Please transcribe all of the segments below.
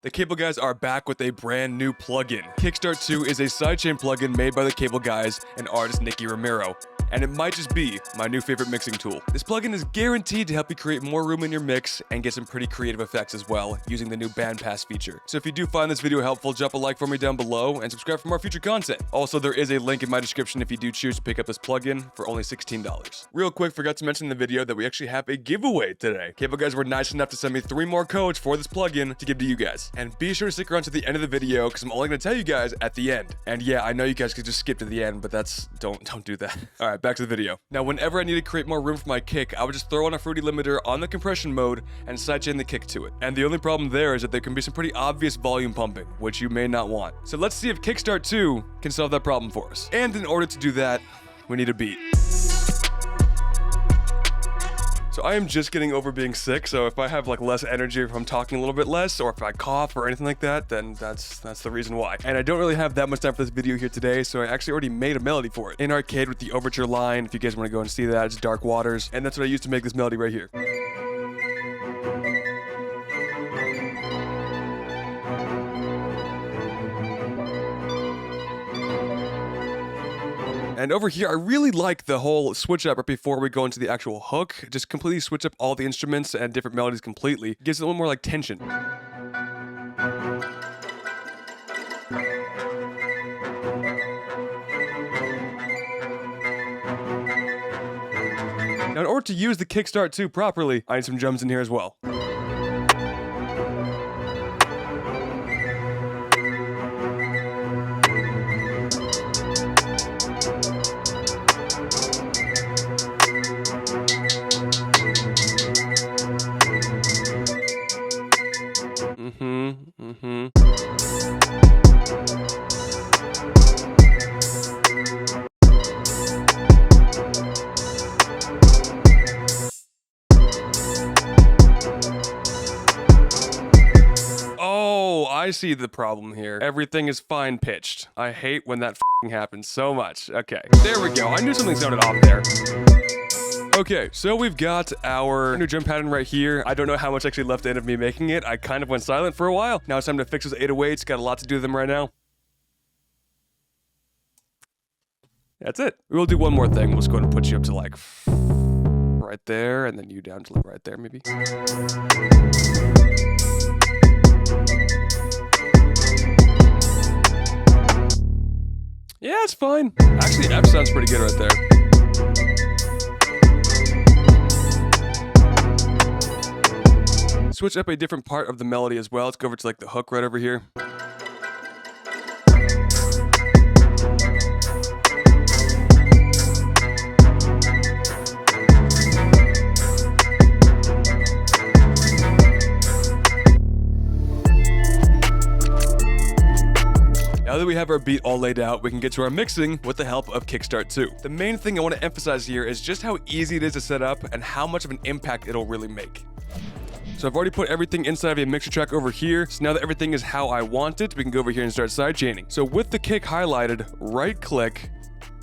The Cableguys are back with a brand new plugin. Kickstart 2 is a sidechain plugin made by the Cableguys and Artist Nicky Romero, and it might just be my new favorite mixing tool. This plugin is guaranteed to help you create more room in your mix and get some pretty creative effects as well, using the new bandpass feature. So if you do find this video helpful, drop a like for me down below and subscribe for more future content. Also, there is a link in my description if you do choose to pick up this plugin for only $16. Real quick, forgot to mention in the video that we actually have a giveaway today. Cableguys were nice enough to send me 3 more codes for this plugin to give to you guys. And be sure to stick around to the end of the video because I'm only going to tell you guys at the end. And yeah, I know you guys could just skip to the end, but don't do that. All right, back to the video. Now, whenever I need to create more room for my kick, I would just throw on a fruity limiter on the compression mode and sidechain the kick to it. And the only problem there is that there can be some pretty obvious volume pumping, which you may not want. So let's see if Kickstart 2 can solve that problem for us. And in order to do that, we need a beat. So I am just getting over being sick, so if I have like less energy, if I'm talking a little bit less, or if I cough or anything like that, then that's the reason why. And I don't really have that much time for this video here today, so I actually already made a melody for it. In Arcade with the Overture line, if you guys want to go and see that, it's Dark Waters, and that's what I used to make this melody right here. And over here, I really like the whole switch up right before we go into the actual hook. Just completely switch up all the instruments and different melodies completely. It gives it a little more like tension. Now, in order to use the Kickstart 2 properly, I need some drums in here as well. Oh, I see the problem here. Everything is fine pitched. I hate when that happens so much. Okay, there we go. I knew something sounded off there. Okay, so we've got our new drum pattern right here. I don't know how much actually left in of me making it. I kind of went silent for a while. Now it's time to fix those 808s. Got a lot to do with them right now. That's it. We'll do one more thing. We'll just go ahead and put you up to like right there, and then you down to like right there maybe. Yeah, it's fine. Actually, F sounds pretty good right there. Switch up a different part of the melody as well. Let's go over to like the hook right over here. Now that we have our beat all laid out, we can get to our mixing with the help of Kickstart 2. The main thing I want to emphasize here is just how easy it is to set up and how much of an impact it'll really make. So I've already put everything inside of a mixer track over here, so now that everything is how I want it, we can go over here and start sidechaining. So with the kick highlighted, right click,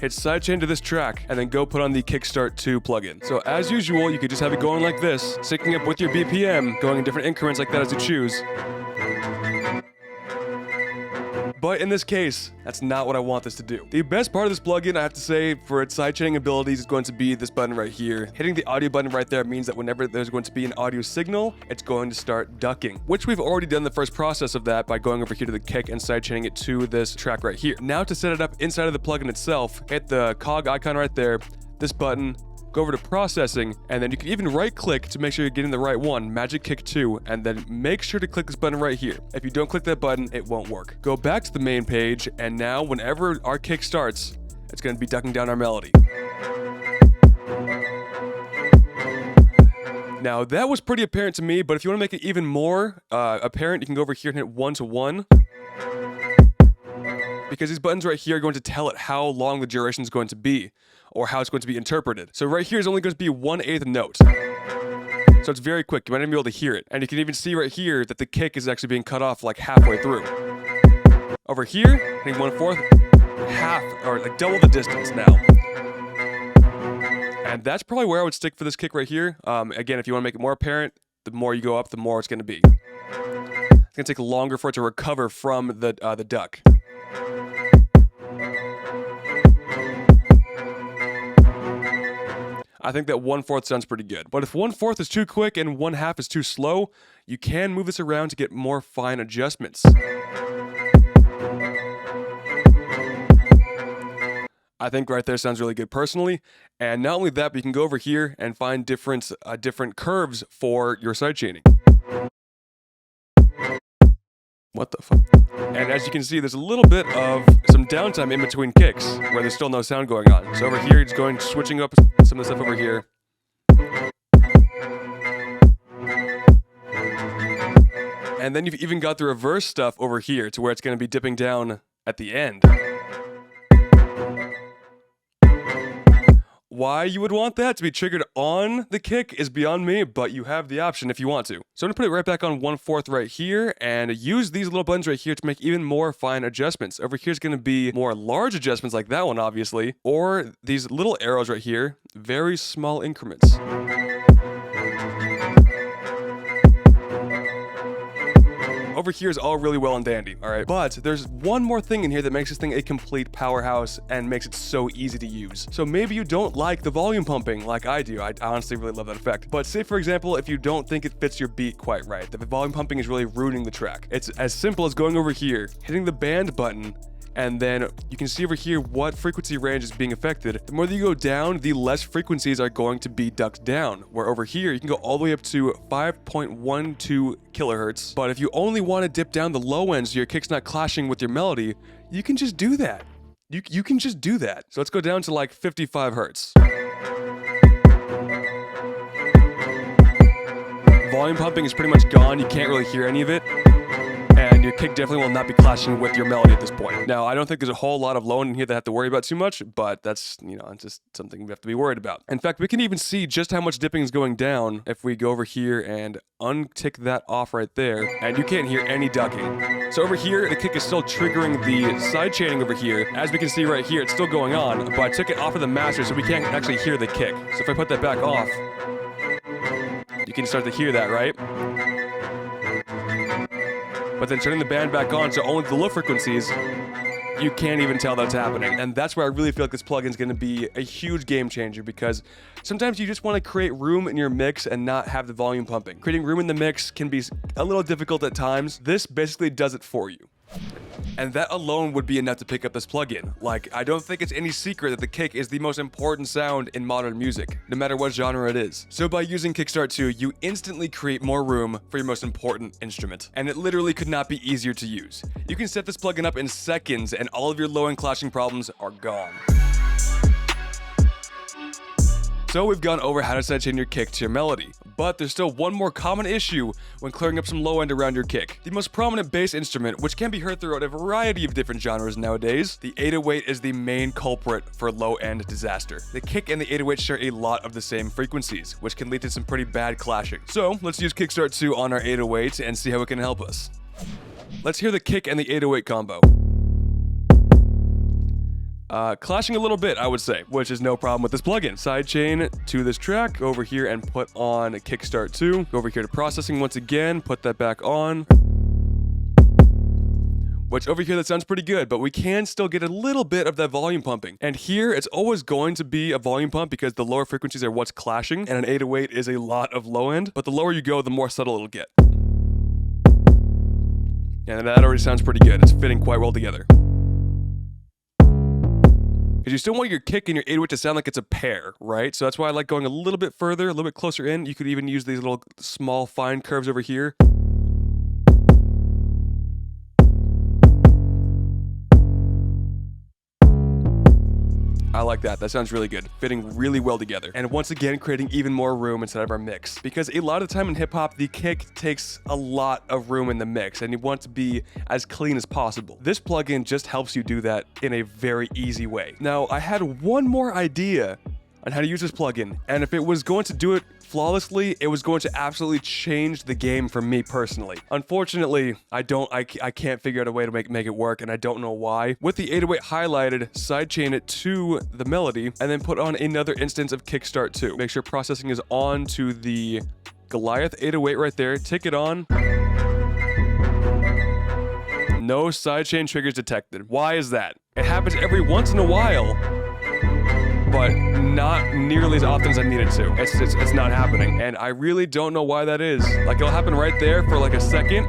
hit sidechain to this track, and then go put on the Kickstart 2 plugin. So as usual, you could just have it going like this, syncing up with your BPM, going in different increments like that as you choose. But in this case, that's not what I want this to do. The best part of this plugin, I have to say, for its sidechaining abilities is going to be this button right here. Hitting the audio button right there means that whenever there's going to be an audio signal, it's going to start ducking, which we've already done the first process of that by going over here to the kick and sidechaining it to this track right here. Now to set it up inside of the plugin itself, hit the cog icon right there, this button, go over to processing, and then you can even right click to make sure you're getting the right one, Magic Kick 2, and then make sure to click this button right here. If you don't click that button, it won't work. Go back to the main page, and now whenever our kick starts, it's going to be ducking down our melody. Now that was pretty apparent to me, but if you want to make it even more apparent, you can go over here and hit 1 to 1. Because these buttons right here are going to tell it how long the duration is going to be, or how it's going to be interpreted. So right here is only going to be 1/8 note. So it's very quick, you might not be able to hear it. And you can even see right here that the kick is actually being cut off like halfway through. Over here, hitting 1/4, half, or like double the distance now. And that's probably where I would stick for this kick right here. Again, if you want to make it more apparent, the more you go up, the more it's going to be. It's gonna take longer for it to recover from the duck. I think that 1/4 sounds pretty good. But if 1/4 is too quick and 1/2 is too slow, you can move this around to get more fine adjustments. I think right there sounds really good personally. And not only that, but you can go over here and find different curves for your sidechaining. What the fuck? And as you can see, there's a little bit of some downtime in between kicks where there's still no sound going on. So over here, it's switching up some of the stuff over here. And then you've even got the reverse stuff over here to where it's going to be dipping down at the end. Why you would want that to be triggered on the kick is beyond me, but you have the option if you want to. So I'm gonna put it right back on 1/4 right here and use these little buttons right here to make even more fine adjustments. Over here is gonna be more large adjustments like that one, obviously, or these little arrows right here, very small increments. Over here is all really well and dandy, all right? But there's one more thing in here that makes this thing a complete powerhouse and makes it so easy to use. So maybe you don't like the volume pumping like I do. I honestly really love that effect. But say, for example, if you don't think it fits your beat quite right, the volume pumping is really ruining the track. It's as simple as going over here, hitting the band button, and then you can see over here what frequency range is being affected. The more that you go down, the less frequencies are going to be ducked down. Where over here, you can go all the way up to 5.12 kilohertz. But if you only want to dip down the low end so your kick's not clashing with your melody, you can just do that. You can just do that. So let's go down to like 55 hertz. Volume pumping is pretty much gone. You can't really hear any of it. And your kick definitely will not be clashing with your melody at this point. Now, I don't think there's a whole lot of low end in here that I have to worry about too much, but that's, it's just something we have to be worried about. In fact, we can even see just how much dipping is going down if we go over here and untick that off right there, and you can't hear any ducking. So over here, the kick is still triggering the side chaining over here. As we can see right here, it's still going on, but I took it off of the master so we can't actually hear the kick. So if I put that back off, you can start to hear that, right? But then turning the band back on so only the low frequencies, you can't even tell that's happening. And that's where I really feel like this plugin is going to be a huge game changer, because sometimes you just want to create room in your mix and not have the volume pumping. Creating room in the mix can be a little difficult at times. This basically does it for you. And that alone would be enough to pick up this plugin. Like, I don't think it's any secret that the kick is the most important sound in modern music, no matter what genre it is. So by using Kickstart 2, you instantly create more room for your most important instrument. And it literally could not be easier to use. You can set this plugin up in seconds and all of your low-end clashing problems are gone. So we've gone over how to sidechain your kick to your melody, but there's still one more common issue when clearing up some low end around your kick. The most prominent bass instrument, which can be heard throughout a variety of different genres nowadays, the 808 is the main culprit for low end disaster. The kick and the 808 share a lot of the same frequencies, which can lead to some pretty bad clashing. So let's use Kickstart 2 on our 808 and see how it can help us. Let's hear the kick and the 808 combo. Clashing a little bit, I would say, which is no problem with this plugin. Sidechain to this track, over here and put on Kickstart 2. Go over here to processing once again, put that back on. Which over here, that sounds pretty good, but we can still get a little bit of that volume pumping. And here, it's always going to be a volume pump because the lower frequencies are what's clashing, and an 808 is a lot of low end, but the lower you go, the more subtle it'll get. And that already sounds pretty good. It's fitting quite well together. Because you still want your kick and your 808 to sound like it's a pair, right? So that's why I like going a little bit further, a little bit closer in. You could even use these little small fine curves over here. I like that. That sounds really good. Fitting really well together. And once again, creating even more room inside of our mix. Because a lot of the time in hip hop, the kick takes a lot of room in the mix and you want to be as clean as possible. This plugin just helps you do that in a very easy way. Now, I had one more idea on how to use this plugin, and if it was going to do it flawlessly, it was going to absolutely change the game for me personally. Unfortunately, I can't figure out a way to make it work, and I don't know why. With the 808 highlighted, sidechain it to the melody, and then put on another instance of Kickstart 2. Make sure processing is on to the Goliath 808 right there, tick it on. No sidechain triggers detected. Why is that? It happens every once in a while, but not nearly as often as I need it to. It's not happening, and I really don't know why that is. Like, it'll happen right there for like a second,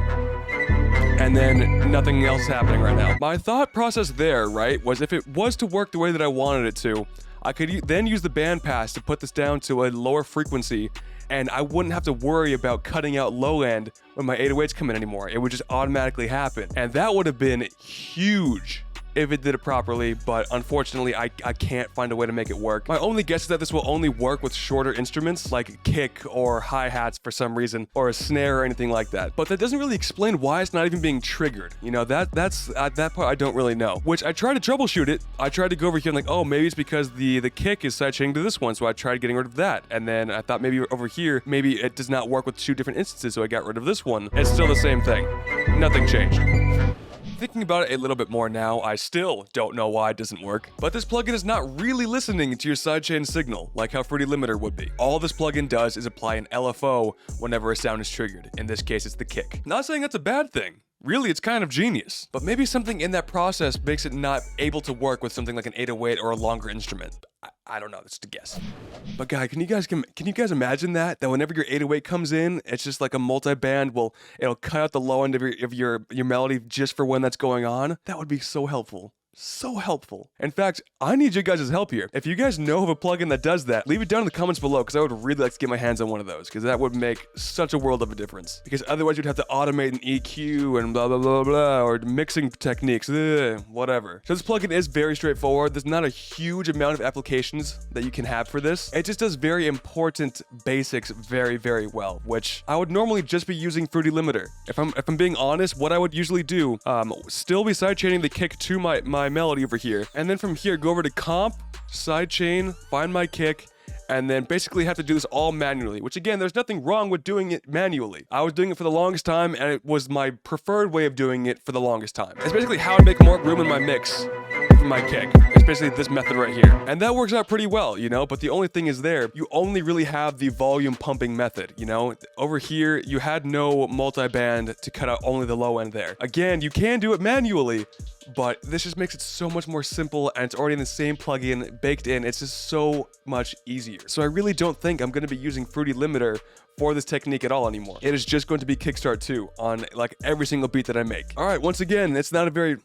and then nothing else is happening right now. My thought process there, right, was if it was to work the way that I wanted it to, I could then use the bandpass to put this down to a lower frequency, and I wouldn't have to worry about cutting out low end when my 808s come in anymore. It would just automatically happen. And that would have been huge if it did it properly, but unfortunately I can't find a way to make it work. My only guess is that this will only work with shorter instruments like a kick or hi-hats for some reason, or a snare or anything like that. But that doesn't really explain why it's not even being triggered. You know, that's that part I don't really know. Which I tried to troubleshoot it. I tried to go over here and like, oh, maybe it's because the kick is sidechaining to this one, so I tried getting rid of that. And then I thought maybe over here, maybe it does not work with 2 different instances, so I got rid of this one. It's still the same thing. Nothing changed. Thinking about it a little bit more now, I still don't know why it doesn't work, but this plugin is not really listening to your sidechain signal like how Fruity Limiter would be. All this plugin does is apply an LFO whenever a sound is triggered. In this case, it's the kick. Not saying that's a bad thing. Really, it's kind of genius. But maybe something in that process makes it not able to work with something like an 808 or a longer instrument. I don't know, that's just a guess. But guys, can you guys imagine that whenever your 808 comes in, it's just like a multi-band, it'll cut out the low end of your melody just for when that's going on? That would be so helpful. So helpful. In fact, I need you guys' help here. If you guys know of a plugin that does that, leave it down in the comments below, because I would really like to get my hands on one of those, because that would make such a world of a difference. Because otherwise you'd have to automate an EQ and blah blah blah blah, or mixing techniques, whatever. So this plugin is very straightforward. There's not a huge amount of applications that you can have for this. It just does very important basics very, very well, which I would normally just be using Fruity Limiter. If I'm being honest, what I would usually do, still be sidechaining the kick to my melody over here, and then from here go over to comp, sidechain, find my kick, and then basically have to do this all manually, which again, there's nothing wrong with doing it manually. I was doing it for the longest time, and it was my preferred way of doing it for the longest time. It's basically how I make more room in my mix for my kick. It's basically this method right here. And that works out pretty well, you know, but the only thing is there, you only really have the volume pumping method, you know? Over here, you had no multi-band to cut out only the low end there. Again, you can do it manually, but this just makes it so much more simple, and it's already in the same plugin baked in. It's just so much easier. So I really don't think I'm going to be using Fruity Limiter for this technique at all anymore. It is just going to be Kickstart 2 on like every single beat that I make. All right, once again, it's not a very...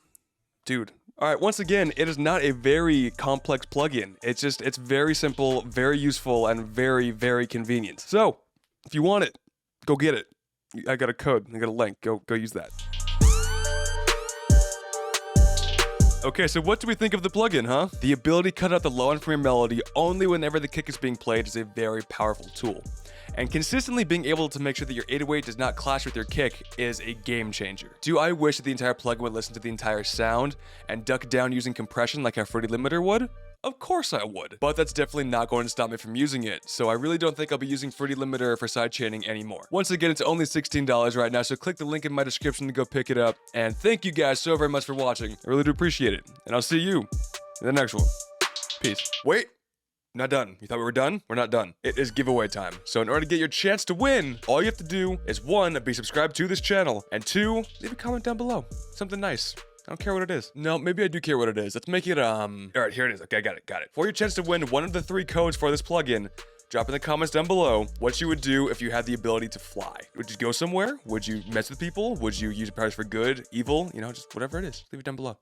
All right, once again, it is not a very complex plugin. It's very simple, very useful, and very, very convenient. So, if you want it, go get it. I got a code, I got a link, go use that. Okay, so what do we think of the plugin, huh? The ability to cut out the low end from your melody only whenever the kick is being played is a very powerful tool. And consistently being able to make sure that your 808 does not clash with your kick is a game changer. Do I wish that the entire plugin would listen to the entire sound and duck down using compression like how Fruity Limiter would? Of course I would, but that's definitely not going to stop me from using it, so I really don't think I'll be using Fruity Limiter for sidechaining anymore. Once again, it's only $16 right now, so click the link in my description to go pick it up, and thank you guys so very much for watching. I really do appreciate it, and I'll see you in the next one. Peace. Wait! Not done. You thought we were done? We're not done. It is giveaway time. So in order to get your chance to win, all you have to do is 1, be subscribed to this channel, and 2, leave a comment down below. Something nice. I don't care what it is. No, maybe I do care what it is. Let's make it, all right, here it is. Okay, got it. For your chance to win one of the 3 codes for this plugin, drop in the comments down below what you would do if you had the ability to fly. Would you go somewhere? Would you mess with people? Would you use your powers for good, evil? You know, just whatever it is. Leave it down below.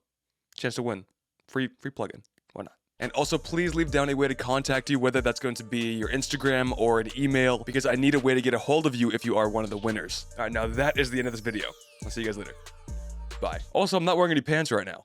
Chance to win. Free plugin. Why not? And also, please leave down a way to contact you, whether that's going to be your Instagram or an email, because I need a way to get a hold of you if you are one of the winners. All right, now that is the end of this video. I'll see you guys later. Bye. Also, I'm not wearing any pants right now.